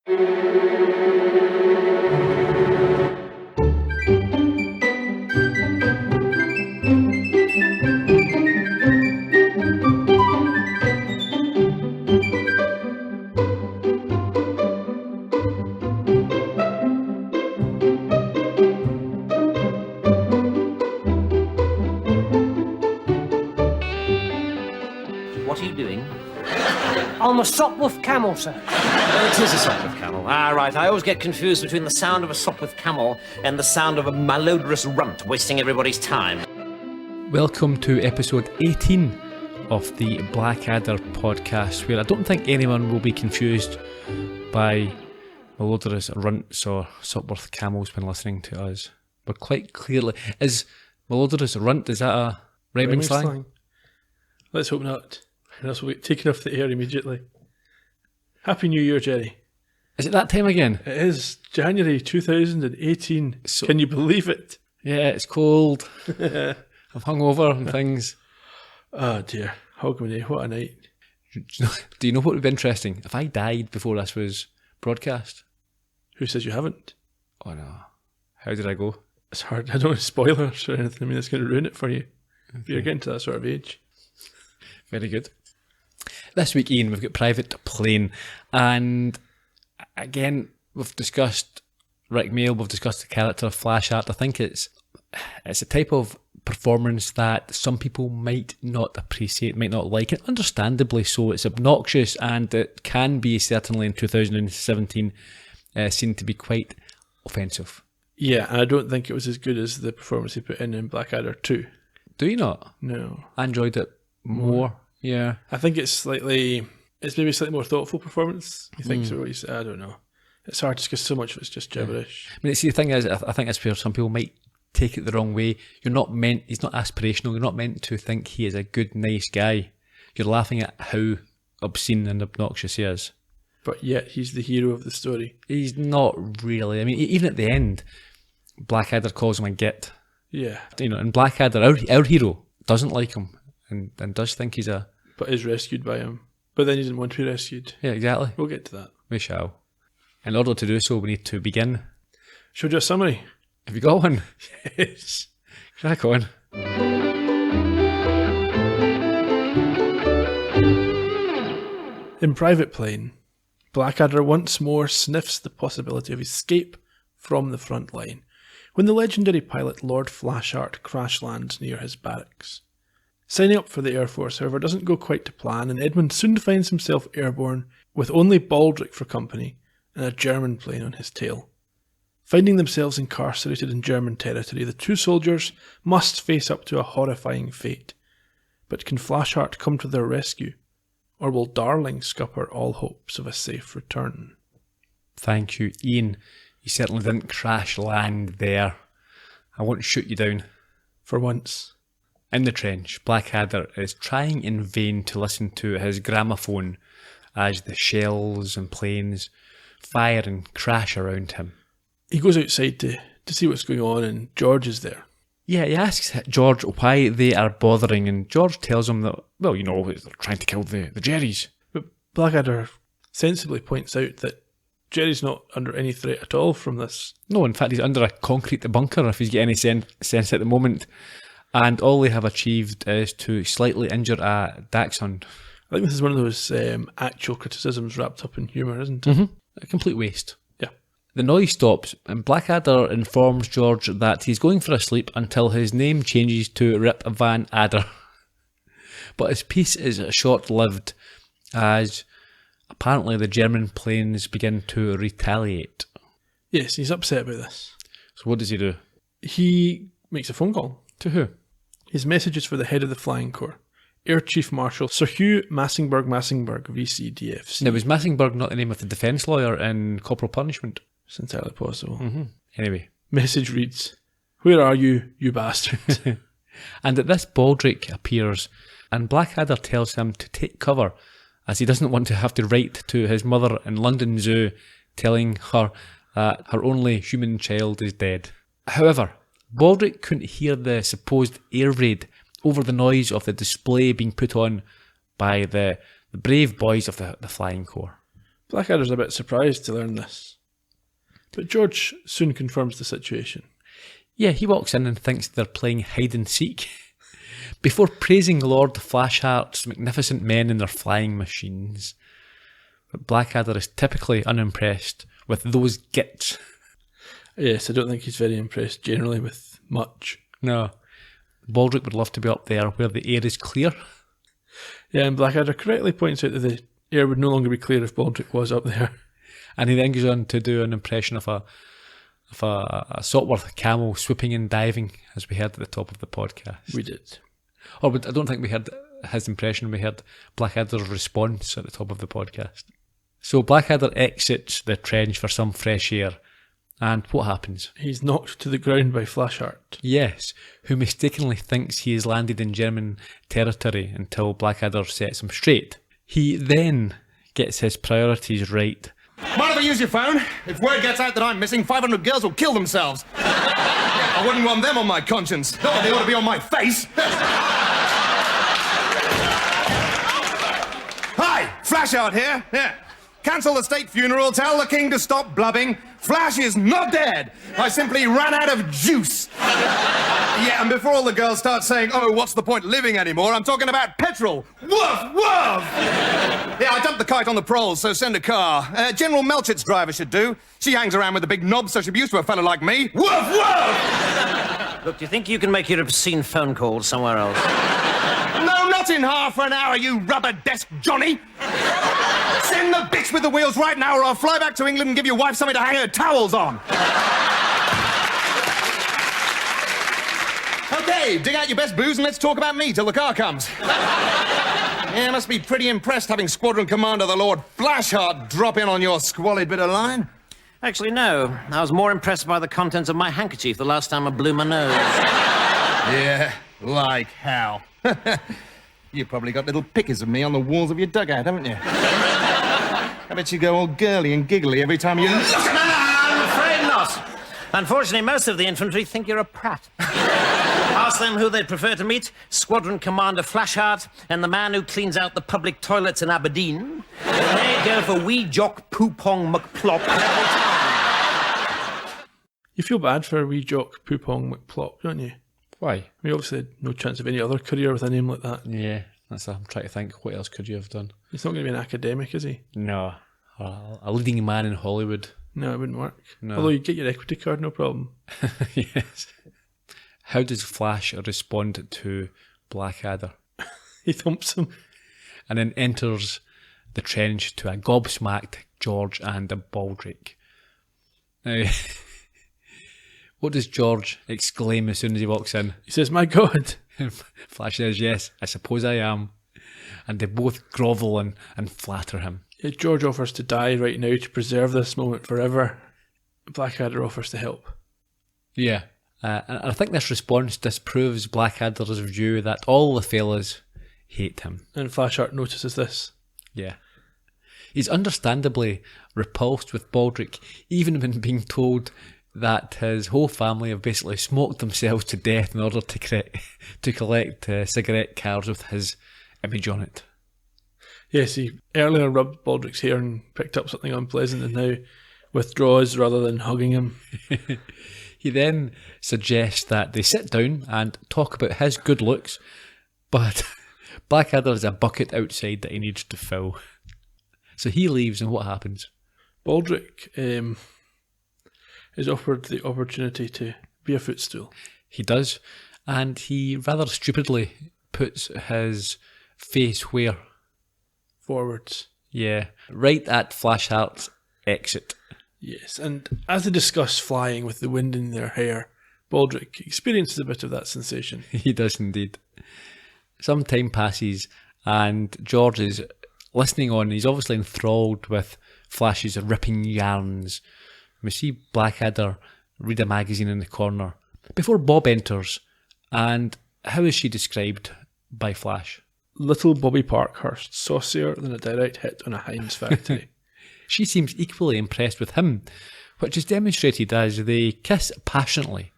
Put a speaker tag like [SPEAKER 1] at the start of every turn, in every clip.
[SPEAKER 1] What are you doing?
[SPEAKER 2] I'm a Sopwith camel, sir.
[SPEAKER 1] It is a Sopwith camel. Ah, right. I always get confused between the sound of a Sopwith camel and the sound of a malodorous runt wasting everybody's time.
[SPEAKER 3] Welcome to episode 18 of the Blackadder podcast, where I don't think anyone will be confused by malodorous runts or Sopwith camels when listening to us. We're quite clearly... Is malodorous runt, is that a rhyming slang?
[SPEAKER 4] Let's hope not. And else we'll get taken off the air immediately. Happy New Year, Gerry.
[SPEAKER 3] Is it that time again?
[SPEAKER 4] It is January 2018. Can you believe it?
[SPEAKER 3] Yeah, it's cold. I'm hungover and things.
[SPEAKER 4] Oh dear. Hogmanay, what a night.
[SPEAKER 3] Do you know what would be interesting? If I died before this was broadcast.
[SPEAKER 4] Who says you haven't?
[SPEAKER 3] Oh no. How did I go?
[SPEAKER 4] It's hard. I don't want spoilers or anything. I mean, it's going to ruin it for you. Okay. You're getting to that sort of age.
[SPEAKER 3] Very good. This week, Ian, we've got Private Plane, and again, we've discussed Rick Mail, we've discussed the character of Flash Art. I think it's a type of performance that some people might not appreciate, might not like it, understandably so. It's obnoxious, and it can be, certainly in 2017, seen to be quite offensive.
[SPEAKER 4] Yeah, and I don't think it was as good as the performance he put in Blackadder 2.
[SPEAKER 3] Do you not?
[SPEAKER 4] No.
[SPEAKER 3] I enjoyed it more. Yeah.
[SPEAKER 4] I think it's maybe a slightly more thoughtful performance. You think so? I don't know. It's hard just because so much of it's just gibberish.
[SPEAKER 3] I mean, see, the thing is, I think that's where some people might take it the wrong way. He's not aspirational. You're not meant to think he is a good, nice guy. You're laughing at how obscene and obnoxious he is.
[SPEAKER 4] But yet, he's the hero of the story.
[SPEAKER 3] He's not really. I mean, even at the end, Blackadder calls him a git.
[SPEAKER 4] Yeah.
[SPEAKER 3] You know, and Blackadder, our hero, doesn't like him and does think he's a...
[SPEAKER 4] But is rescued by him. But then he didn't want to be rescued.
[SPEAKER 3] Yeah, exactly.
[SPEAKER 4] We'll get to that.
[SPEAKER 3] We shall. In order to do so, we need to begin.
[SPEAKER 4] Shall we do a summary?
[SPEAKER 3] Have you got one?
[SPEAKER 4] Yes.
[SPEAKER 3] Crack on.
[SPEAKER 4] In Private Plane, Blackadder once more sniffs the possibility of escape from the front line when the legendary pilot Lord Flashheart crash lands near his barracks. Signing up for the Air Force, however, doesn't go quite to plan, and Edmund soon finds himself airborne with only Baldric for company and a German plane on his tail. Finding themselves incarcerated in German territory, the two soldiers must face up to a horrifying fate. But can Flashheart come to their rescue, or will Darling scupper all hopes of a safe return?
[SPEAKER 3] Thank you, Ian. You certainly didn't crash land there. I won't shoot you down.
[SPEAKER 4] For once.
[SPEAKER 3] In the trench, Blackadder is trying in vain to listen to his gramophone as the shells and planes fire and crash around him.
[SPEAKER 4] He goes outside to see what's going on, and George is there.
[SPEAKER 3] Yeah, he asks George why they are bothering, and George tells him that, well, you know, they're trying to kill the Gerrys.
[SPEAKER 4] But Blackadder sensibly points out that Gerry's not under any threat at all from this.
[SPEAKER 3] No, in fact, he's under a concrete bunker, if he's got any sense at the moment. And all they have achieved is to slightly injure a dachshund.
[SPEAKER 4] I think this is one of those actual criticisms wrapped up in humour, isn't it?
[SPEAKER 3] Mm-hmm. A complete waste.
[SPEAKER 4] Yeah.
[SPEAKER 3] The noise stops, and Blackadder informs George that he's going for a sleep until his name changes to Rip Van Adder. But his peace is short-lived, as apparently the German planes begin to retaliate.
[SPEAKER 4] Yes, he's upset about this.
[SPEAKER 3] So what does he do?
[SPEAKER 4] He makes a phone call.
[SPEAKER 3] To who?
[SPEAKER 4] His message is for the head of the Flying Corps, Air Chief Marshal Sir Hugh Massingburg, VCDFC.
[SPEAKER 3] Now, was Massingburg not the name of the defence lawyer in Corporal Punishment?
[SPEAKER 4] It's entirely possible.
[SPEAKER 3] Mm-hmm. Anyway.
[SPEAKER 4] Message reads, "Where are you, you bastard?"
[SPEAKER 3] And at this, Baldric appears, and Blackadder tells him to take cover, as he doesn't want to have to write to his mother in London Zoo, telling her that her only human child is dead. However, Baldric couldn't hear the supposed air raid over the noise of the display being put on by the brave boys of the Flying Corps.
[SPEAKER 4] Blackadder's a bit surprised to learn this, but George soon confirms the situation.
[SPEAKER 3] Yeah, he walks in and thinks they're playing hide and seek, before praising Lord Flashheart's magnificent men and their flying machines. But Blackadder is typically unimpressed with those gits.
[SPEAKER 4] Yes, I don't think he's very impressed generally with much.
[SPEAKER 3] No. Baldric would love to be up there where the air is clear.
[SPEAKER 4] Yeah, and Blackadder correctly points out that the air would no longer be clear if Baldric was up there.
[SPEAKER 3] And he then goes on to do an impression of a saltworth camel swooping and diving, as we heard at the top of the podcast.
[SPEAKER 4] We did.
[SPEAKER 3] Or I don't think we heard his impression, we heard Blackadder's response at the top of the podcast. So Blackadder exits the trench for some fresh air, and what happens?
[SPEAKER 4] He's knocked to the ground by Flashheart.
[SPEAKER 3] Yes, who mistakenly thinks he has landed in German territory until Blackadder sets him straight. He then gets his priorities right.
[SPEAKER 5] Mind if I use your phone? If word gets out that I'm missing, 500 girls will kill themselves. I wouldn't want them on my conscience. No, they ought to be on my face. Hi, Flashheart here. Yeah. Cancel the state funeral, tell the king to stop blubbing. Flash is not dead. I simply ran out of juice. Yeah, and before all the girls start saying, oh, what's the point living anymore, I'm talking about petrol. Woof, woof! Yeah, I dumped the kite on the proles, so send a car. General Melchit's driver should do. She hangs around with a big knob, so she'll be used to a fellow like me. Woof, woof!
[SPEAKER 1] Look, do you think you can make your obscene phone calls somewhere else?
[SPEAKER 5] No, not in half an hour, you rubber desk Johnny. Send the bitch with the wheels right now, or I'll fly back to England and give your wife something to hang her towels on. Okay, dig out your best booze and let's talk about me till the car comes. Yeah, must be pretty impressed having Squadron Commander the Lord Flashheart drop in on your squalid bit of line.
[SPEAKER 1] Actually, no. I was more impressed by the contents of my handkerchief the last time I blew my nose.
[SPEAKER 5] Yeah, like how? You probably got little pictures of me on the walls of your dugout, haven't you? I bet you go all girly and giggly every time you look at me.
[SPEAKER 1] I'm afraid not. Unfortunately, most of the infantry think you're a prat. Ask them who they'd prefer to meet, Squadron Commander Flashheart and the man who cleans out the public toilets in Aberdeen. They go for wee jock Poopong McPlop every time.
[SPEAKER 4] You feel bad for wee jock Poopong McPlop, don't you?
[SPEAKER 3] Why?
[SPEAKER 4] I mean, obviously had no chance of any other career with a name like that.
[SPEAKER 3] Yeah, I'm trying to think, what else could you have done?
[SPEAKER 4] He's not going to be an academic, is he?
[SPEAKER 3] No. A leading man in Hollywood.
[SPEAKER 4] No, it wouldn't work.
[SPEAKER 3] No.
[SPEAKER 4] Although you'd get your equity card, no problem.
[SPEAKER 3] Yes. How does Flash respond to Blackadder?
[SPEAKER 4] He thumps him.
[SPEAKER 3] And then enters the trench to a gobsmacked George and a Baldric. Now, what does George exclaim as soon as he walks in?
[SPEAKER 4] He says, my God.
[SPEAKER 3] Flash says, yes, I suppose I am. And they both grovel and flatter him.
[SPEAKER 4] Yeah, George offers to die right now to preserve this moment forever. Blackadder offers to help.
[SPEAKER 3] Yeah. And I think this response disproves Blackadder's view that all the fellas hate him.
[SPEAKER 4] And Flashheart notices this.
[SPEAKER 3] Yeah. He's understandably repulsed with Baldric, even when being told that his whole family have basically smoked themselves to death in order to collect cigarette cards with his image on it.
[SPEAKER 4] Yes, he earlier rubbed Baldric's hair and picked up something unpleasant and now withdraws rather than hugging him.
[SPEAKER 3] He then suggests that they sit down and talk about his good looks, but Blackadder has a bucket outside that he needs to fill. So he leaves, and what happens?
[SPEAKER 4] Baldric is offered the opportunity to be a footstool.
[SPEAKER 3] He does, and he rather stupidly puts his face where?
[SPEAKER 4] Forwards.
[SPEAKER 3] Yeah, right at Flashheart's exit.
[SPEAKER 4] Yes, and as they discuss flying with the wind in their hair, Baldric experiences a bit of that sensation.
[SPEAKER 3] He does indeed. Some time passes, and George is listening on. He's obviously enthralled with Flash's ripping yarns. We see Blackadder read a magazine in the corner before Bob enters. And how is she described by Flash?
[SPEAKER 4] Little Bobby Parkhurst, saucier than a direct hit on a Heinz factory.
[SPEAKER 3] She seems equally impressed with him, which is demonstrated as they kiss passionately.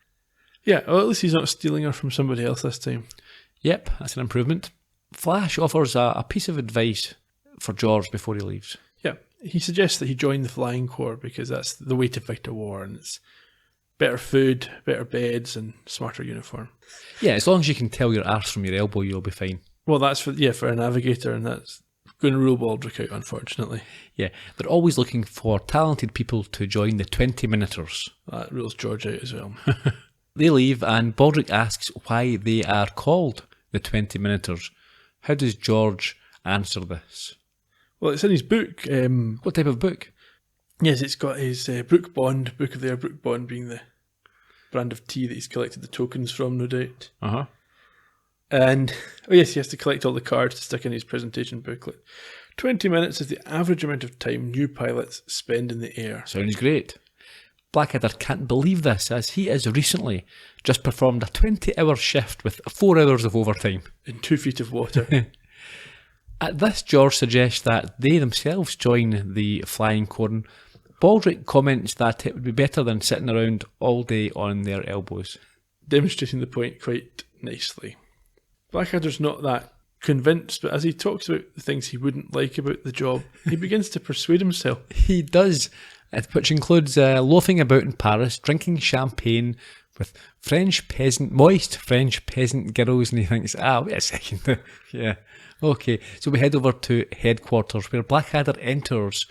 [SPEAKER 4] Yeah, well, at least he's not stealing her from somebody else this time.
[SPEAKER 3] Yep, that's an improvement. Flash offers a piece of advice for George before he leaves.
[SPEAKER 4] Yeah, He suggests that he join the Flying Corps because that's the way to fight a war, and it's better food, better beds, and smarter uniform.
[SPEAKER 3] Yeah, as long as you can tell your arse from your elbow, you'll be fine.
[SPEAKER 4] Well, that's for a navigator, and that's going to rule Baldric out, unfortunately.
[SPEAKER 3] Yeah, they're always looking for talented people to join the 20-minuters.
[SPEAKER 4] That rules George out as well.
[SPEAKER 3] They leave, and Baldric asks why they are called the 20-minuters. How does George answer this?
[SPEAKER 4] Well, it's in his book.
[SPEAKER 3] What type of book?
[SPEAKER 4] Yes, it's got his Brook Bond, Book of the Air, Brook Bond being the brand of tea that he's collected the tokens from, no doubt.
[SPEAKER 3] Uh-huh.
[SPEAKER 4] And, oh yes, he has to collect all the cards to stick in his presentation booklet. 20 minutes is the average amount of time new pilots spend in the air.
[SPEAKER 3] Sounds great. Blackadder can't believe this, as he has recently just performed a 20-hour shift with 4 hours of overtime.
[SPEAKER 4] In 2 feet of water.
[SPEAKER 3] At this, George suggests that they themselves join the Flying Corps. Baldric comments that it would be better than sitting around all day on their elbows.
[SPEAKER 4] Demonstrating the point quite nicely. Blackadder's not that convinced, but as he talks about the things he wouldn't like about the job, he begins to persuade himself.
[SPEAKER 3] He does, which includes loafing about in Paris, drinking champagne with moist French peasant girls, and he thinks, wait a second. Yeah, okay. So we head over to headquarters, where Blackadder enters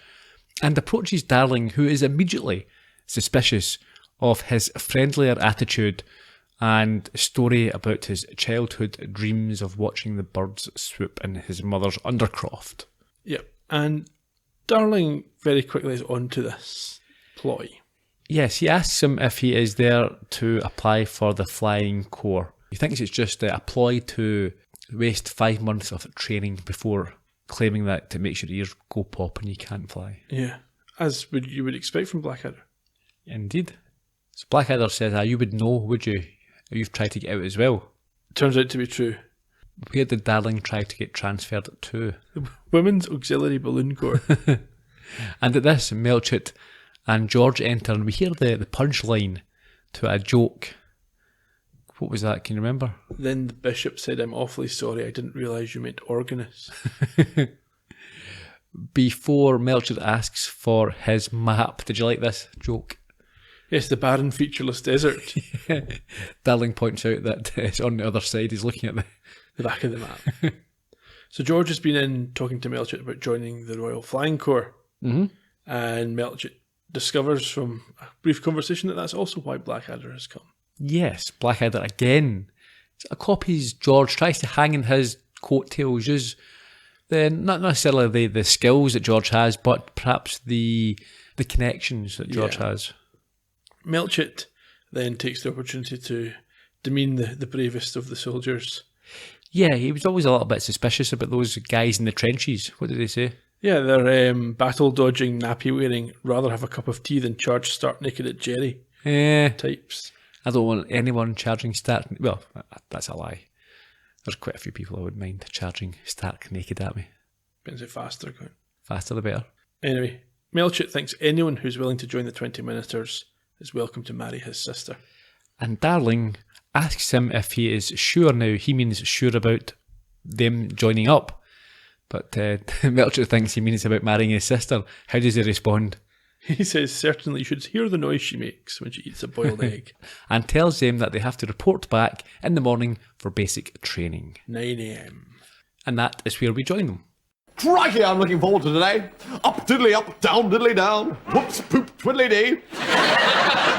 [SPEAKER 3] and approaches Darling, who is immediately suspicious of his friendlier attitude and story about his childhood dreams of watching the birds swoop in his mother's undercroft.
[SPEAKER 4] Yep, and Darling very quickly is onto this ploy.
[SPEAKER 3] Yes, he asks him if he is there to apply for the Flying Corps. He thinks it's just a ploy to waste 5 months of training before claiming that it makes your ears go pop and you can't fly.
[SPEAKER 4] Yeah, as you would expect from Blackadder.
[SPEAKER 3] Indeed. So Blackadder says, you would know, would you? You've tried to get out as well.
[SPEAKER 4] Turns out to be true.
[SPEAKER 3] Where did Darling try to get transferred to?
[SPEAKER 4] The Women's Auxiliary Balloon Corps.
[SPEAKER 3] And at this, Melchett and George enter, and we hear the punchline to a joke. What was that? Can you remember?
[SPEAKER 4] Then the bishop said, "I'm awfully sorry, I didn't realise you meant organist."
[SPEAKER 3] Before Melchett asks for his map. Did you like this joke?
[SPEAKER 4] Yes, the barren, featureless desert.
[SPEAKER 3] Darling points out that it's on the other side. He's looking at
[SPEAKER 4] the back of the map. So George has been in talking to Melchett about joining the Royal Flying Corps.
[SPEAKER 3] Mm-hmm.
[SPEAKER 4] And Melchett discovers from a brief conversation that that's also why Blackadder has come.
[SPEAKER 3] Yes, Blackadder again copies George, tries to hang in his coattails, use not necessarily the skills that George has, but perhaps the connections that George has.
[SPEAKER 4] Melchett then takes the opportunity to demean the bravest of the soldiers.
[SPEAKER 3] Yeah, he was always a little bit suspicious about those guys in the trenches. What did they say?
[SPEAKER 4] Yeah, they're battle-dodging, nappy-wearing, rather have a cup of tea than charge stark naked at Gerry types.
[SPEAKER 3] I don't want anyone charging stark... Well, that's a lie. There's quite a few people I would mind charging stark naked at me.
[SPEAKER 4] Depends how fast they're going.
[SPEAKER 3] Faster the better.
[SPEAKER 4] Anyway, Melchett thinks anyone who's willing to join the 20-minuters is welcome to marry his sister.
[SPEAKER 3] And Darling asks him if he is sure now. He means sure about them joining up. But Melchett thinks he means about marrying his sister. How does he respond?
[SPEAKER 4] He says, certainly you should hear the noise she makes when she eats a boiled egg.
[SPEAKER 3] And tells them that they have to report back in the morning for basic training.
[SPEAKER 4] 9 a.m.
[SPEAKER 3] And that is where we join them.
[SPEAKER 6] Crikey, I'm looking forward to today. Up diddly up, down diddly down. Whoops, poop, twiddly dee.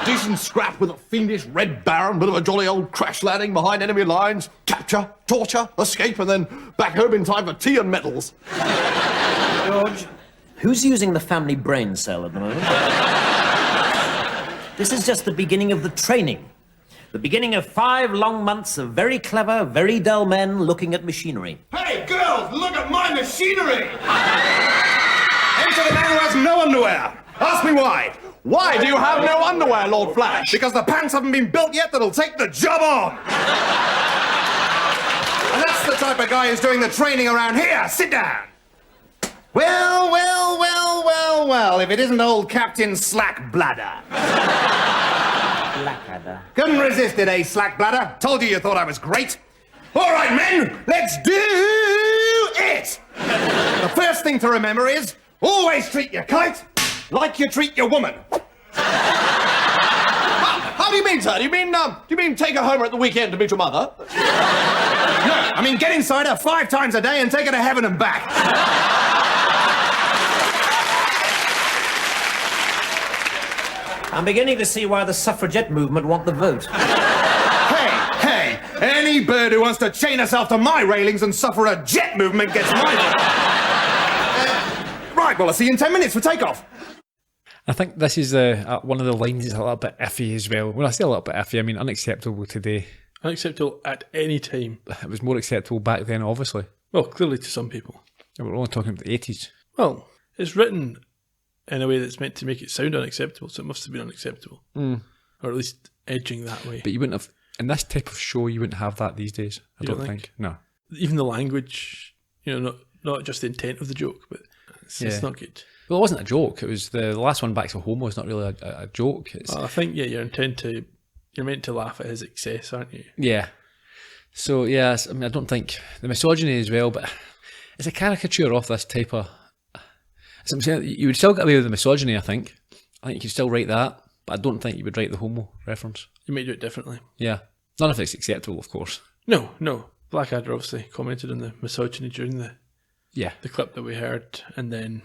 [SPEAKER 6] Decent scrap with a fiendish red baron, bit of a jolly old crash landing behind enemy lines. Capture, torture, escape, and then back home in time for tea and medals.
[SPEAKER 1] George, who's using the family brain cell at the moment? This is just the beginning of the training. The beginning of 5 long months of very clever, very dull men looking at machinery.
[SPEAKER 5] Hey, girls, look at my machinery! Enter the man who has no underwear. Ask me why.
[SPEAKER 6] Why do you have no underwear, Lord Flash?
[SPEAKER 5] Because the pants haven't been built yet that'll take the job on. And that's the type of guy who's doing the training around here. Sit down. Well, if it isn't old Captain Slackbladder.
[SPEAKER 1] Blackadder.
[SPEAKER 5] Couldn't resist it, eh, Slackbladder? Told you thought I was great. All right, men, let's do it! The first thing to remember is Always treat your kite like you treat your woman.
[SPEAKER 6] How do you mean, sir? Do you mean take her home at the weekend to meet your mother?
[SPEAKER 5] No, I mean get inside her 5 times a day and take her to heaven and back.
[SPEAKER 1] I'm beginning to see why the suffragette movement want the vote.
[SPEAKER 5] Hey, any bird who wants to chain herself to my railings and suffer a jet movement gets my vote. Right, well, I'll see you in 10 minutes for takeoff.
[SPEAKER 3] I think this is one of the lines is a little bit iffy as well. When I say a little bit iffy, I mean unacceptable today.
[SPEAKER 4] Unacceptable at any time.
[SPEAKER 3] It was more acceptable back then, obviously.
[SPEAKER 4] Well, clearly to some people.
[SPEAKER 3] We're only talking about the 80s.
[SPEAKER 4] Well, it's written in a way that's meant to make it sound unacceptable, so it must have been unacceptable. Or at least edging that way.
[SPEAKER 3] But you wouldn't have, in this type of show, you wouldn't have that these days. I
[SPEAKER 4] You
[SPEAKER 3] don't
[SPEAKER 4] don't
[SPEAKER 3] think. No.
[SPEAKER 4] Even the language, not just the intent of the joke, but it's not good.
[SPEAKER 3] Well, it wasn't a joke. It was the last one back to homo. It's not really a joke. It's,
[SPEAKER 4] Well, I think, you're meant to laugh at his excess, aren't you?
[SPEAKER 3] yeah. So, yeah, I mean, I don't think the misogyny as well, but it's a caricature of this type of. So I'm saying you would still get away with the misogyny, I think. I think you could still write that, but I don't think you would write the homo reference.
[SPEAKER 4] You might do it differently.
[SPEAKER 3] Yeah. None of it's acceptable, of course.
[SPEAKER 4] No. Blackadder obviously commented on the misogyny during the
[SPEAKER 3] Yeah.
[SPEAKER 4] clip that we heard, and then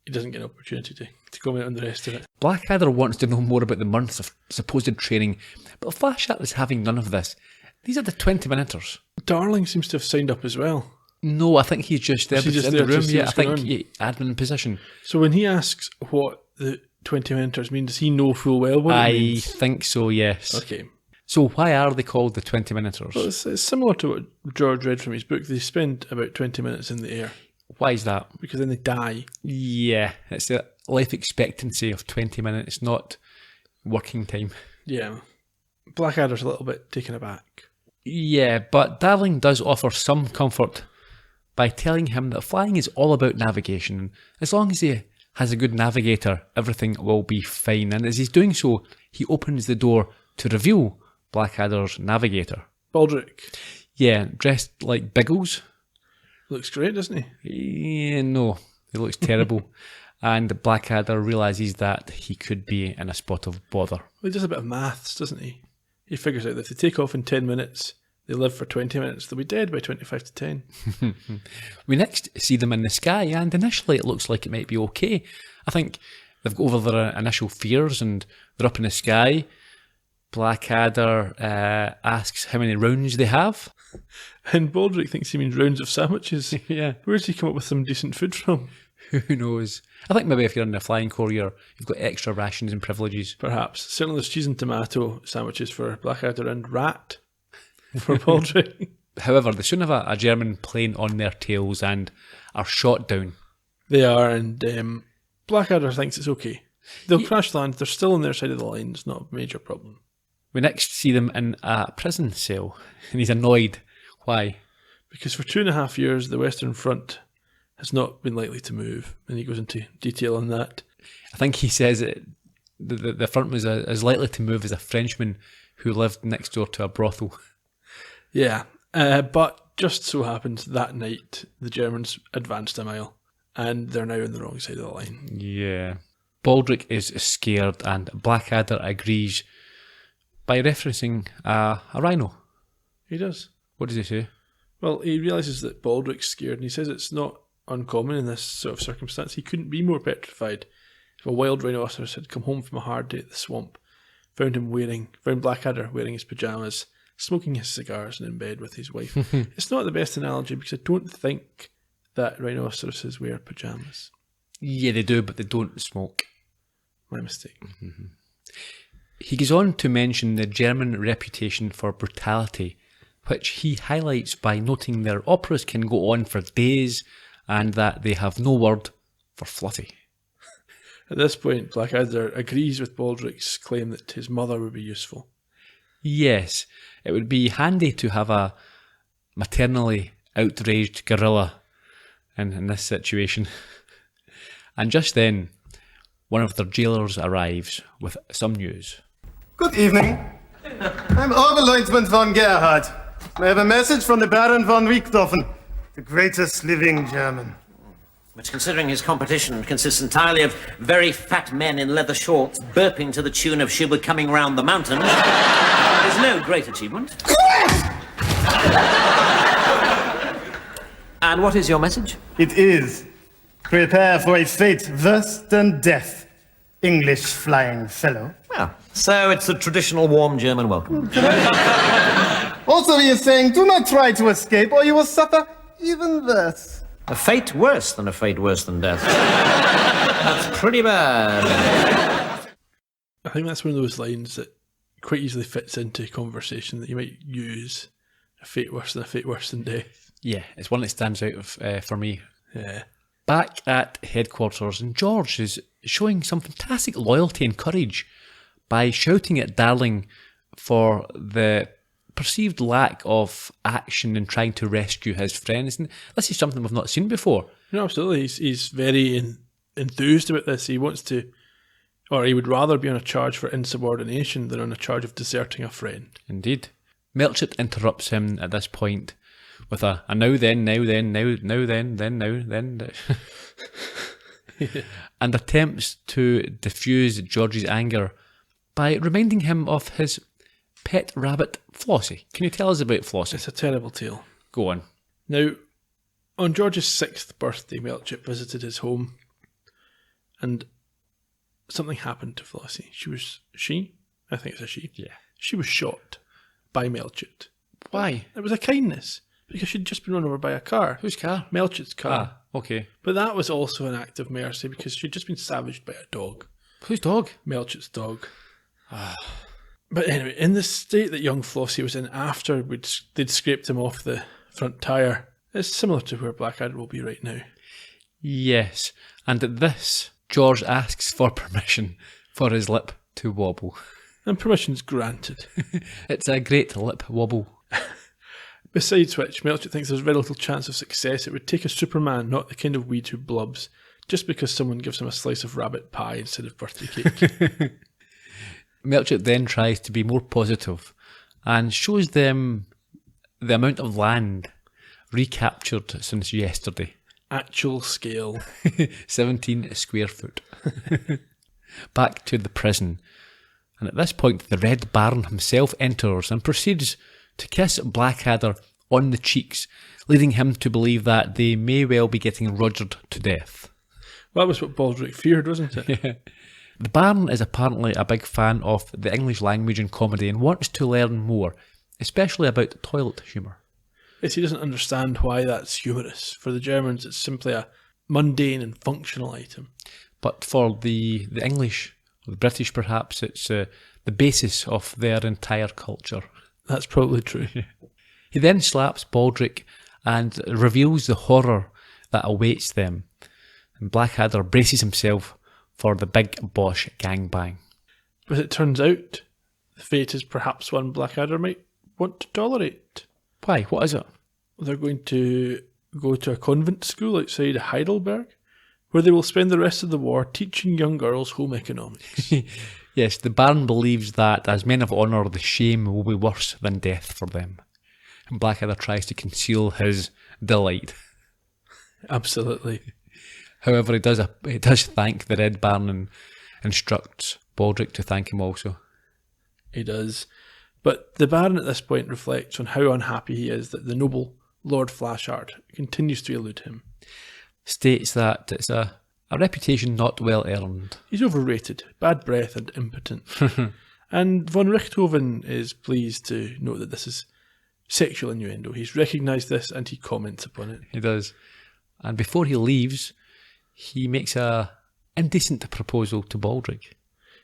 [SPEAKER 4] he doesn't get an opportunity to comment on the rest of it.
[SPEAKER 3] Blackadder wants to know more about the months of supposed training, but Flashart is having none of this. These are the 20-minuters.
[SPEAKER 4] Darling seems to have signed up as well.
[SPEAKER 3] No, I think he's just there
[SPEAKER 4] Is he just
[SPEAKER 3] in
[SPEAKER 4] there
[SPEAKER 3] the
[SPEAKER 4] to
[SPEAKER 3] room.
[SPEAKER 4] see
[SPEAKER 3] Yeah, I
[SPEAKER 4] what's going
[SPEAKER 3] think admin position.
[SPEAKER 4] So when he asks what the 20 minuters mean, does he know full well what it
[SPEAKER 3] I
[SPEAKER 4] means?
[SPEAKER 3] think so, yes.
[SPEAKER 4] Okay.
[SPEAKER 3] So why are they called the 20-minuters?
[SPEAKER 4] Well, it's similar to what George read from his book. They spend about 20 minutes in the air
[SPEAKER 3] Why is that?
[SPEAKER 4] because then they die.
[SPEAKER 3] Yeah, it's the life expectancy of 20 minutes, not working time.
[SPEAKER 4] Yeah. Blackadder's a little bit taken aback.
[SPEAKER 3] Yeah, but Darling does offer some comfort by telling him that flying is all about navigation. As long as he has a good navigator, everything will be fine. And as he's doing so, he opens the door to reveal Blackadder's navigator.
[SPEAKER 4] Baldric
[SPEAKER 3] Yeah, dressed like Biggles.
[SPEAKER 4] looks great, doesn't he?
[SPEAKER 3] Yeah, no, he looks terrible. And Blackadder realises that he could be in a spot of bother.
[SPEAKER 4] Well, he does a bit of maths, doesn't he? He figures out that if they take off in 10 minutes, they live for 20 minutes, they'll be dead by 25 to 10.
[SPEAKER 3] We next see them in the sky, and initially it looks like it might be okay. I think they've got over their initial fears and they're up in the sky. Blackadder asks how many rounds they have.
[SPEAKER 4] And Baldric thinks he means rounds of sandwiches.
[SPEAKER 3] Yeah.
[SPEAKER 4] Where's he come up with some decent food from?
[SPEAKER 3] Who knows? I think maybe if you're in the flying corps, you've got extra rations and privileges.
[SPEAKER 4] Perhaps. Certainly there's cheese and tomato sandwiches for Blackadder and rat for Baldric.
[SPEAKER 3] However, they soon have a German plane on their tails and are shot down.
[SPEAKER 4] They are, and Blackadder thinks it's okay. They'll crash land. They're still on their side of the line. It's not a major problem.
[SPEAKER 3] We next see them in a prison cell, and he's annoyed. Why?
[SPEAKER 4] Because for 2.5 years, the Western Front has not been likely to move, and he goes into detail on that.
[SPEAKER 3] I think he says the front was as likely to move as a Frenchman who lived next door to a brothel.
[SPEAKER 4] Yeah, but just so happens that night the Germans advanced a mile, and they're now on the wrong side of the line.
[SPEAKER 3] Yeah. Baldric is scared, and Blackadder agrees by referencing a rhino.
[SPEAKER 4] He does.
[SPEAKER 3] What does he say?
[SPEAKER 4] Well, he realises that Baldric's scared, and he says it's not uncommon in this sort of circumstance. He couldn't be more petrified if a wild rhinoceros had come home from a hard day at the swamp, found Blackadder wearing his pyjamas, smoking his cigars, and in bed with his wife. It's not the best analogy because I don't think that rhinoceroses wear pyjamas.
[SPEAKER 3] Yeah, they do, but they don't smoke.
[SPEAKER 4] My mistake.
[SPEAKER 3] He goes on to mention the German reputation for brutality, which he highlights by noting their operas can go on for days and that they have no word for fluffy.
[SPEAKER 4] At this point, Blackadder agrees with Baldric's claim that his mother would be useful.
[SPEAKER 3] Yes, it would be handy to have a maternally outraged gorilla in this situation. And just then, one of their jailers arrives with some news.
[SPEAKER 5] Good evening. I'm Oberleutnant von Gerhard. I have a message from the Baron von Richthofen, the greatest living German.
[SPEAKER 1] Which, considering his competition consists entirely of very fat men in leather shorts burping to the tune of She'll Be Coming Round the Mountain, is no great achievement. And what is your message?
[SPEAKER 7] It is. Prepare for a fate worse than death, English flying fellow.
[SPEAKER 1] Well, so it's the traditional warm German welcome.
[SPEAKER 7] Also, he is saying, do not try to escape or you will suffer even worse.
[SPEAKER 1] A fate worse than a fate worse than death. That's pretty bad.
[SPEAKER 4] I think that's one of those lines that quite easily fits into a conversation that you might use. A fate worse than death.
[SPEAKER 3] Yeah, it's one that stands out for me.
[SPEAKER 4] Yeah.
[SPEAKER 3] Back at headquarters, and George is showing some fantastic loyalty and courage by shouting at Darling for the perceived lack of action in trying to rescue his friends. And this is something we've not seen before.
[SPEAKER 4] No, absolutely. He's very enthused about this. He wants to, or he would rather be on a charge for insubordination than on a charge of deserting a friend.
[SPEAKER 3] Indeed. Melchett interrupts him at this point with a now then, and attempts to diffuse George's anger by reminding him of his pet rabbit, Flossie. Can you tell us about Flossie?
[SPEAKER 4] It's a terrible tale.
[SPEAKER 3] Go on.
[SPEAKER 4] Now, on George's 6th birthday, Melchett visited his home, and something happened to Flossie. I think it's a she.
[SPEAKER 3] Yeah.
[SPEAKER 4] She was shot by Melchett.
[SPEAKER 3] Why?
[SPEAKER 4] It was a kindness, because she'd just been run over by a car.
[SPEAKER 3] Whose car?
[SPEAKER 4] Melchett's car.
[SPEAKER 3] Ah, okay.
[SPEAKER 4] But that was also an act of mercy, because she'd just been savaged by a dog.
[SPEAKER 3] Whose dog?
[SPEAKER 4] Melchett's dog. But anyway, in the state that young Flossie was in after they'd scraped him off the front tyre, it's similar to where Blackadder will be right now.
[SPEAKER 3] Yes, and at this, George asks for permission for his lip to wobble.
[SPEAKER 4] And permission's granted.
[SPEAKER 3] It's a great lip wobble.
[SPEAKER 4] Besides which, Melchett thinks there's very little chance of success. It would take a Superman, not the kind of weed who blubs, just because someone gives him a slice of rabbit pie instead of birthday cake.
[SPEAKER 3] Melchett then tries to be more positive and shows them the amount of land recaptured since yesterday.
[SPEAKER 4] Actual scale.
[SPEAKER 3] 17 square foot. Back to the prison. And at this point, the Red Baron himself enters and proceeds to kiss Blackadder on the cheeks, leading him to believe that they may well be getting Rogered to death.
[SPEAKER 4] Well, that was what Baldric feared, wasn't it?
[SPEAKER 3] Yeah. The Baron is apparently a big fan of the English language and comedy and wants to learn more, especially about toilet humour.
[SPEAKER 4] Yes, he doesn't understand why that's humorous. For the Germans, it's simply a mundane and functional item.
[SPEAKER 3] But for the English, or the British perhaps, it's the basis of their entire culture.
[SPEAKER 4] That's probably true.
[SPEAKER 3] He then slaps Baldric and reveals the horror that awaits them. And Blackadder braces himself for the big Bosch gangbang.
[SPEAKER 4] But it turns out the fate is perhaps one Blackadder might want to tolerate.
[SPEAKER 3] Why? What is it?
[SPEAKER 4] They're going to go to a convent school outside Heidelberg, where they will spend the rest of the war teaching young girls home economics.
[SPEAKER 3] Yes, the Baron believes that as men of honour, the shame will be worse than death for them. And Blackadder tries to conceal his delight.
[SPEAKER 4] Absolutely.
[SPEAKER 3] However, he does thank the Red Baron and instructs Baldric to thank him also.
[SPEAKER 4] He does. But the Baron at this point reflects on how unhappy he is that the noble Lord Flashheart continues to elude him.
[SPEAKER 3] States that it's a reputation not well earned.
[SPEAKER 4] He's overrated, bad breath and impotent. And von Richthofen is pleased to note that this is sexual innuendo. He's recognised this and he comments upon it.
[SPEAKER 3] He does. And before he leaves, he makes a indecent proposal to Baldric.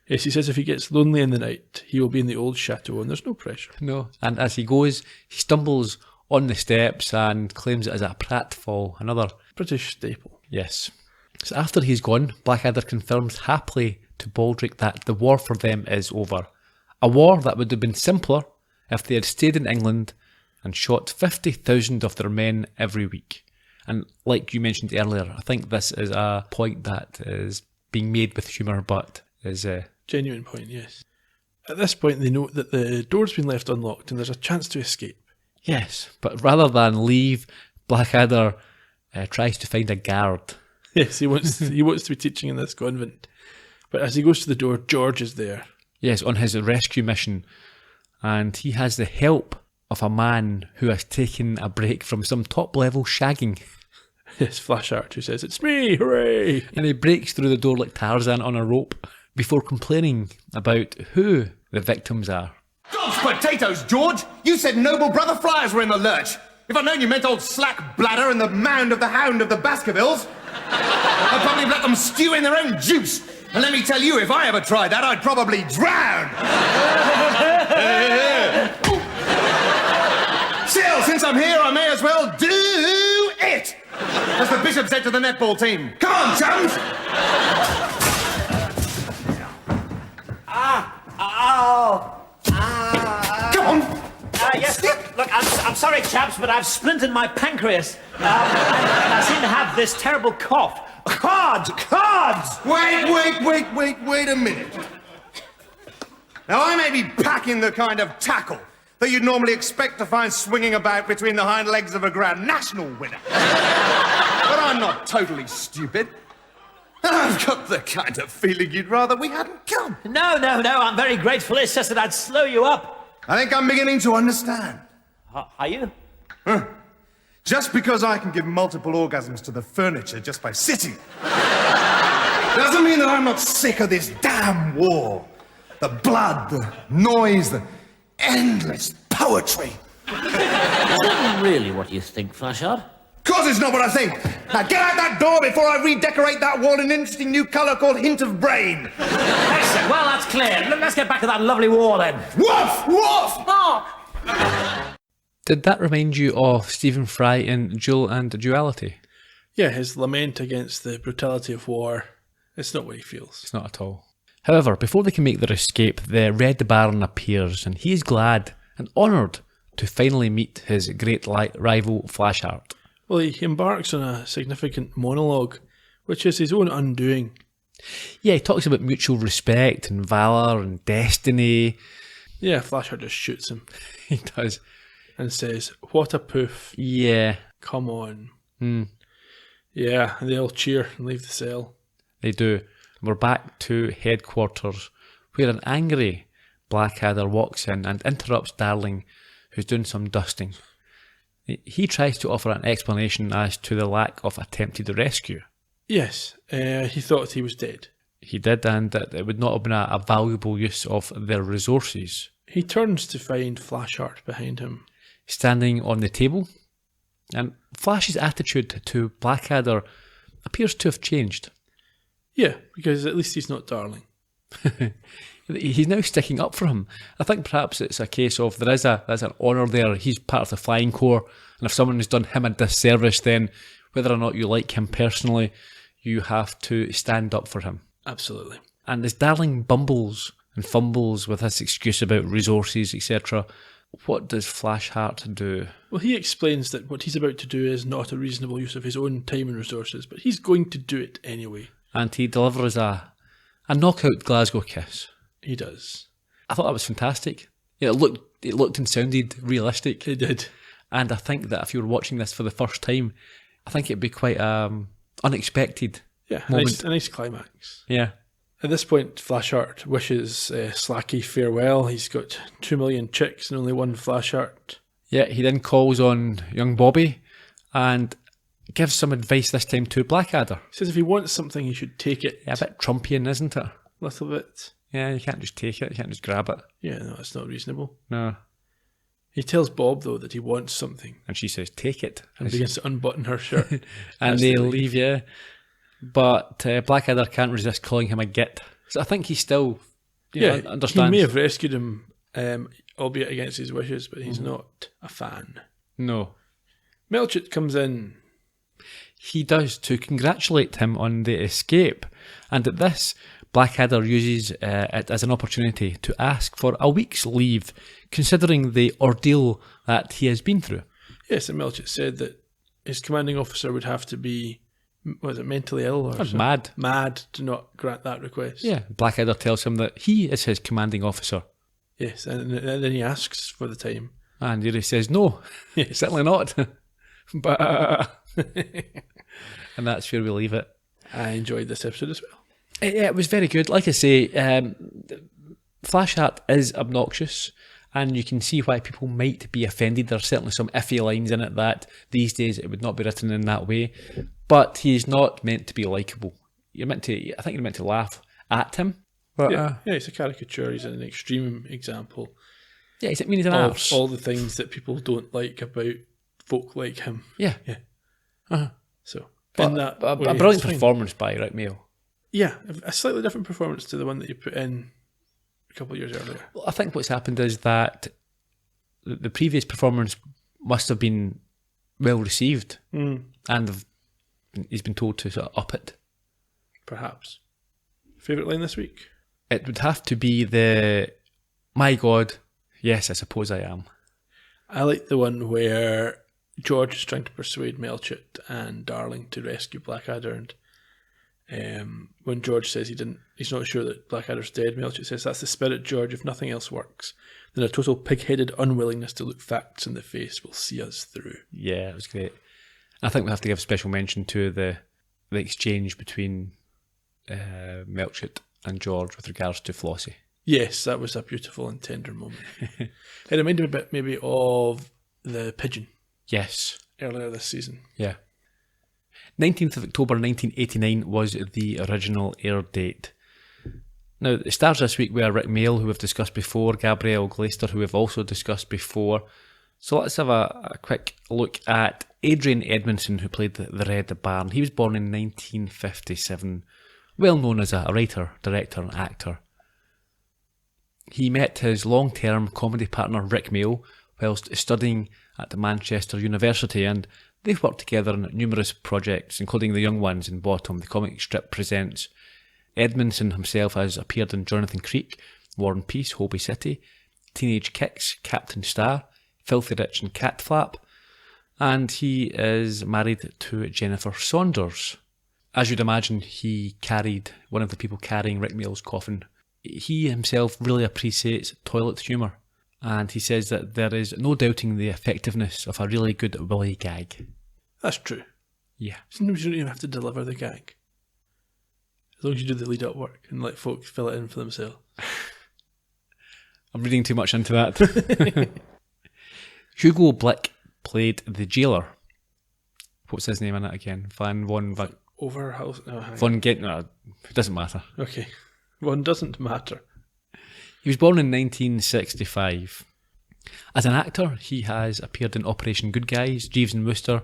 [SPEAKER 4] Yes, he says if he gets lonely in the night, he will be in the old chateau and there's no pressure.
[SPEAKER 3] No. And as he goes, he stumbles on the steps and claims it as a pratfall, another
[SPEAKER 4] British staple.
[SPEAKER 3] Yes. So after he's gone, Blackadder confirms happily to Baldric that the war for them is over. A war that would have been simpler if they had stayed in England and shot 50,000 of their men every week. And like you mentioned earlier, I think this is a point that is being made with humour, but is
[SPEAKER 4] genuine point, yes. At this point, they note that the door's been left unlocked and there's a chance to escape.
[SPEAKER 3] Yes, but rather than leave, Blackadder tries to find a guard.
[SPEAKER 4] Yes, he wants to be teaching in this convent. But as he goes to the door, George is there.
[SPEAKER 3] Yes, on his rescue mission. And he has the help of a man who has taken a break from some top-level shagging.
[SPEAKER 4] Yes, Flashheart, who says, "It's me, hooray!"
[SPEAKER 3] And he breaks through the door like Tarzan on a rope before complaining about who the victims are.
[SPEAKER 5] God's potatoes, George! You said noble brother Friars were in the lurch. If I'd known you meant old slack bladder and the mound of the hound of the Baskervilles, I'd probably let them stew in their own juice. And let me tell you, if I ever tried that, I'd probably drown. Still, since I'm here, I may as well do it! As the bishop said to the netball team. Come on, chums! Come on!
[SPEAKER 1] Yes, look, I'm sorry, chaps, but I've splintered my pancreas. I seem to have this terrible cough. Cards!
[SPEAKER 5] Wait a minute. Now, I may be packing the kind of tackle that you'd normally expect to find swinging about between the hind legs of a Grand National winner. But I'm not totally stupid. I've got the kind of feeling you'd rather we hadn't come.
[SPEAKER 1] No, I'm very grateful. It's just that I'd slow you up.
[SPEAKER 5] I think I'm beginning to understand.
[SPEAKER 1] Are you?
[SPEAKER 5] Just because I can give multiple orgasms to the furniture just by sitting doesn't mean that I'm not sick of this damn war. The blood, the noise, the endless poetry.
[SPEAKER 1] Is that really what you think, Flashheart?
[SPEAKER 5] Of course it's not what I think. Now get out that door before I redecorate that wall in an interesting new colour called Hint of Brain.
[SPEAKER 1] Excellent. Well, that's clear. Let's get back to that lovely war then.
[SPEAKER 5] Woof! Woof!
[SPEAKER 3] Did that remind you of Stephen Fry in Duel and Duality?
[SPEAKER 4] Yeah, his lament against the brutality of war. It's not what he feels.
[SPEAKER 3] It's not at all. However, before they can make their escape, the Red Baron appears, and he is glad and honoured to finally meet his great rival Flashheart.
[SPEAKER 4] Well, he embarks on a significant monologue, which is his own undoing.
[SPEAKER 3] Yeah, he talks about mutual respect and valour and destiny.
[SPEAKER 4] Yeah, Flashheart just shoots him
[SPEAKER 3] He does.
[SPEAKER 4] and says, "What a poof.
[SPEAKER 3] Yeah,
[SPEAKER 4] Come on." Yeah, and they all cheer and leave the cell.
[SPEAKER 3] they do. We're back to headquarters, where an angry Blackadder walks in and interrupts Darling, who's doing some dusting. He tries to offer an explanation as to the lack of attempted rescue.
[SPEAKER 4] Yes, he thought he was dead.
[SPEAKER 3] He did, and that it would not have been a valuable use of their resources.
[SPEAKER 4] He turns to find Flashheart behind him.
[SPEAKER 3] Standing on the table, and Flash's attitude to Blackadder appears to have changed.
[SPEAKER 4] Yeah, because at least he's not Darling.
[SPEAKER 3] He's now sticking up for him. I think perhaps it's a case of there's an honour there. He's part of the flying corps, and if someone has done him a disservice, then whether or not you like him personally, you have to stand up for him.
[SPEAKER 4] Absolutely.
[SPEAKER 3] And as Darling bumbles and fumbles with his excuse about resources, etc., what does Flashheart do?
[SPEAKER 4] Well, he explains that what he's about to do is not a reasonable use of his own time and resources, but he's going to do it anyway.
[SPEAKER 3] And he delivers a knockout Glasgow kiss.
[SPEAKER 4] He does.
[SPEAKER 3] I thought that was fantastic. Yeah, it looked and sounded realistic.
[SPEAKER 4] He did.
[SPEAKER 3] And I think that if you were watching this for the first time, I think it'd be quite unexpected.
[SPEAKER 4] Yeah,
[SPEAKER 3] moment.
[SPEAKER 4] a nice climax.
[SPEAKER 3] Yeah.
[SPEAKER 4] At this point, Flashheart wishes Slacky farewell. He's got 2 million chicks and only one Flashheart.
[SPEAKER 3] Yeah, he then calls on young Bobby and gives some advice this time to Blackadder.
[SPEAKER 4] He says if he wants something, he should take it.
[SPEAKER 3] Yeah, a bit Trumpian, isn't it?
[SPEAKER 4] A little bit.
[SPEAKER 3] Yeah, you can't just take it, you can't just grab it.
[SPEAKER 4] Yeah, no, it's not reasonable.
[SPEAKER 3] No.
[SPEAKER 4] He tells Bob, though, that he wants something.
[SPEAKER 3] And she says, take it.
[SPEAKER 4] And begins to unbutton her shirt.
[SPEAKER 3] And they leave, yeah. But Blackadder can't resist calling him a git. So I think he still understands.
[SPEAKER 4] He may have rescued him, albeit against his wishes, but he's not a fan.
[SPEAKER 3] No.
[SPEAKER 4] Melchett comes in.
[SPEAKER 3] He does, to congratulate him on the escape. And at this, Blackadder uses it as an opportunity to ask for a week's leave, considering the ordeal that he has been through.
[SPEAKER 4] Yes, and Melchett said that his commanding officer would have to be, was it mentally ill or something?
[SPEAKER 3] Mad.
[SPEAKER 4] Mad to not grant that request.
[SPEAKER 3] Yeah, Blackadder tells him that he is his commanding officer.
[SPEAKER 4] Yes, and then he asks for the time.
[SPEAKER 3] And he says, no, certainly not. But and that's where we leave it.
[SPEAKER 4] I enjoyed this episode as well.
[SPEAKER 3] Yeah, it was very good. Like I say, flash art is obnoxious, and you can see why people might be offended. There's certainly some iffy lines in it that these days it would not be written in that way. But he's not meant to be likeable. I think you're meant to laugh at him. But,
[SPEAKER 4] yeah, he's a caricature. He's an extreme example
[SPEAKER 3] yeah, he's an
[SPEAKER 4] of
[SPEAKER 3] arse.
[SPEAKER 4] all the things that people don't like about folk like him.
[SPEAKER 3] Yeah.
[SPEAKER 4] So,
[SPEAKER 3] But
[SPEAKER 4] in that
[SPEAKER 3] a
[SPEAKER 4] way,
[SPEAKER 3] brilliant
[SPEAKER 4] it's fine.
[SPEAKER 3] performance by Rick Mail.
[SPEAKER 4] Yeah, a slightly different performance to the one that you put in a couple of years earlier.
[SPEAKER 3] Well, I think what's happened is that the previous performance must have been well received, and he's been told to sort of up it.
[SPEAKER 4] Perhaps. Favourite line this week?
[SPEAKER 3] It would have to be the, my God, yes, I suppose I am.
[SPEAKER 4] I like the one where George is trying to persuade Melchett and Darling to rescue Blackadder, and when George says he's not sure that Blackadder's dead, Melchett says, "That's the spirit, George. If nothing else works, then a total pig-headed unwillingness to look facts in the face will see us through."
[SPEAKER 3] Yeah, it was great. I think we have to give special mention to the exchange between Melchett and George with regards to Flossie.
[SPEAKER 4] Yes, that was a beautiful and tender moment. It reminded me a bit maybe of the pigeon
[SPEAKER 3] Yes.
[SPEAKER 4] earlier this season.
[SPEAKER 3] Yeah. 19th of October 1989 was the original air date. Now, the stars this week were Rick Mail, who we've discussed before, Gabrielle Glaister, who we've also discussed before. So let's have a quick look at Adrian Edmondson, who played the Red Baron. He was born in 1957, well known as a writer, director and actor. He met his long-term comedy partner Rick Mail whilst studying at Manchester University, and they've worked together on numerous projects, including The Young Ones and Bottom, the comic strip presents. Edmondson himself has appeared in Jonathan Creek, War and Peace, Holby City, Teenage Kicks, Captain Star, Filthy Rich and Cat Flap, and he is married to Jennifer Saunders. As you'd imagine, he carried one of the people carrying Rick Mail's coffin. He himself really appreciates toilet humour, and he says that there is no doubting the effectiveness of a really good willy gag.
[SPEAKER 4] That's true.
[SPEAKER 3] Yeah.
[SPEAKER 4] Sometimes you don't even have to deliver the gag. As long as you do the lead-up work and let folks fill it in for themselves.
[SPEAKER 3] I'm reading too much into that. Hugo Blick played the jailer. What's his name in it again? Von
[SPEAKER 4] Overhouse? No,
[SPEAKER 3] Von Gent. No, it doesn't matter.
[SPEAKER 4] okay. One doesn't matter.
[SPEAKER 3] He was born in 1965. As an actor, he has appeared in Operation Good Guys, Jeeves and Wooster,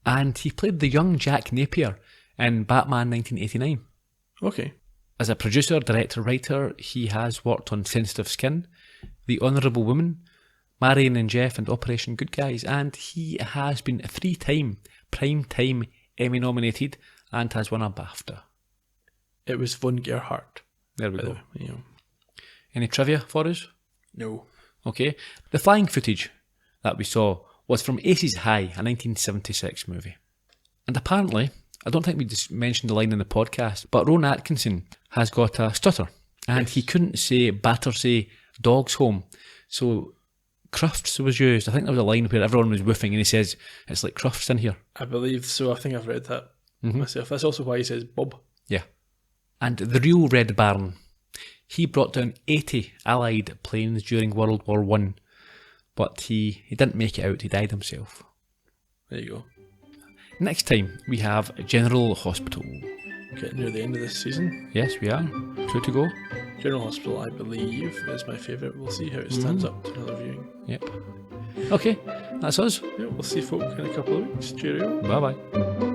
[SPEAKER 3] and he played the young Jack Napier in Batman 1989.
[SPEAKER 4] Okay.
[SPEAKER 3] As a producer, director, writer, he has worked on Sensitive Skin, The Honourable Woman, Marion and Jeff and Operation Good Guys, and he has been 3-time Primetime Emmy nominated and has won a BAFTA.
[SPEAKER 4] It was Von Gerhardt.
[SPEAKER 3] There we go.
[SPEAKER 4] You know.
[SPEAKER 3] Any trivia for us?
[SPEAKER 4] No.
[SPEAKER 3] Okay. The flying footage that we saw was from Aces High, a 1976 movie. And apparently, I don't think we just mentioned the line in the podcast, but Rowan Atkinson has got a stutter, and he couldn't say Battersea Dogs Home. So Crufts was used. I think there was a line where everyone was woofing, and he says, "It's like Crufts in here."
[SPEAKER 4] I believe so. I think I've read that myself. That's also why he says Bob.
[SPEAKER 3] Yeah. And the real Red Baron, he brought down 80 Allied planes during World War I, but he didn't make it out. He died himself.
[SPEAKER 4] There you go.
[SPEAKER 3] Next time, we have General Hospital.
[SPEAKER 4] Getting near the end of this season.
[SPEAKER 3] Yes, we are. 2 to go.
[SPEAKER 4] General Hospital, I believe, is my favourite. We'll see how it stands up to another viewing.
[SPEAKER 3] Yep. Okay, that's us.
[SPEAKER 4] Yeah, we'll see folk in a couple of weeks. Cheerio.
[SPEAKER 3] Bye-bye.